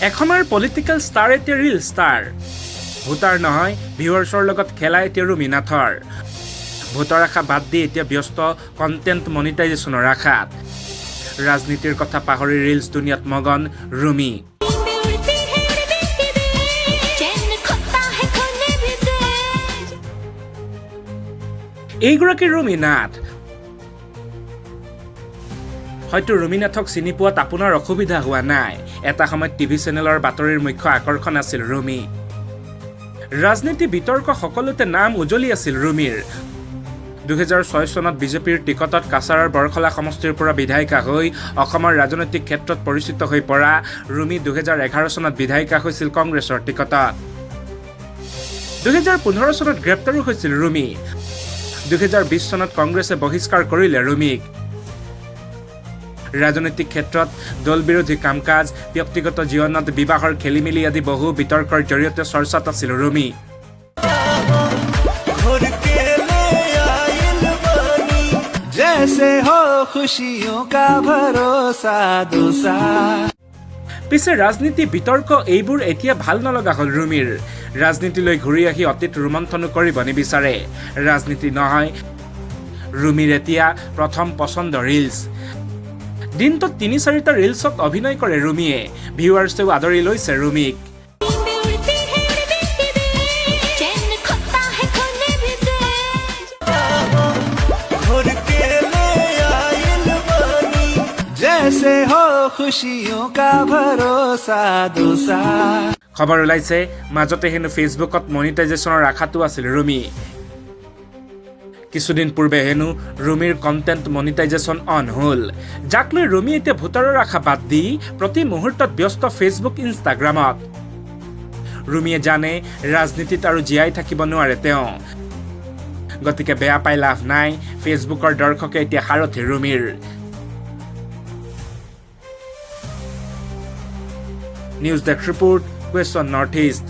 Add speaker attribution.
Speaker 1: এসময়ৰ political star এতিয়া reel star voter নহয় ভিউৱাৰ্ছৰ লগত খেলা এতিয়া ৰুমি নাথৰ ভোটৰ আশা বাদ দি এতিয়া ব্যস্ত কণ্টেণ্ট মনিটাইজেশ্যনৰ আশাত ৰাজনীতিৰ কথা পাহৰি ৰিলছ দুনিয়াত মগন ৰুমি এইগৰাকী ৰুমি নাথ হয়তো ৰুমি নাথক চিনি পোৱাত আপোনাৰ অসুবিধা হোৱা নাই এটা সময়ত টিভি চেনেলৰ বাতৰিৰ মুখ্য আকৰ্ষণ আছিল ৰুমি ৰাজনীতি বিতৰ্ক সকলোতে নাম উজলি আছিল ৰুমিৰ 2006 চনত বিজেপিৰ টিকটত কাছাৰৰ বৰখলা সমষ্টিৰ পৰা বিধায়িকা হৈ অসমৰ ৰাজনৈতিক ক্ষেত্ৰত পৰিচিত হৈ পৰা ৰুমি 2011 চনত বিধায়িকা হৈছিল কংগ্ৰেছৰ টিকটত 2015 চনত গ্ৰেপ্তাৰো হৈছিল ৰুমি 2020 চনত কংগ্ৰেছে বহিষ্কাৰ কৰিলে ৰুমিক ৰাজনৈতিক ক্ষেত্ৰত দল বিৰোধী কাম-কাজ ব্যক্তিগত জীৱনত বিবাহৰ খেলিমেলি আদি বহু বিতৰ্কৰ জৰিয়তে চৰ্চাত আছিল ৰুমি পিছে ৰাজনীতি বিতৰ্ক এইবোৰ এতিয়া ভাল নলগা হ'ল ৰুমিৰ ৰাজনীতিলৈ ঘূৰি আহি অতীত ৰোমন্থনো কৰিব নিবিচাৰে ৰাজনীতি নহয় ৰুমিৰ এতিয়া প্ৰথম পছন্দ ৰিলছ দিনটোত 3-4টা ৰিলছত অভিনয় কৰে ৰুমিয়ে ভিউৱাৰ্ছেও আদৰি লৈছে ৰুমিক খবৰ ওলাইছে মাজতে হেনো ফেচবুকত মনিটাইজেশ্যনৰ আশাটো আছিল ৰুমি কিছুদিন পূৰ্বে হেনো ৰুমিৰ কণ্টেণ্ট মনিটাইজেশ্যন অন হ'ল যাক লৈ ৰুমি এতিয়া ভোটাৰৰ আশা বাদ দি প্ৰতি মুহূৰ্তত ব্যস্ত ফেচবুক ইনষ্টাগ্ৰামত ৰুমিয়ে জানে ৰাজনীতিত আৰু জীয়াই থাকিব নোৱাৰে তেওঁ গতিকে বেয়া পাই লাভ নাই ফেচবুকৰ দৰ্শকে এতিয়া সাৰথি ৰুমিৰ news desk report question north east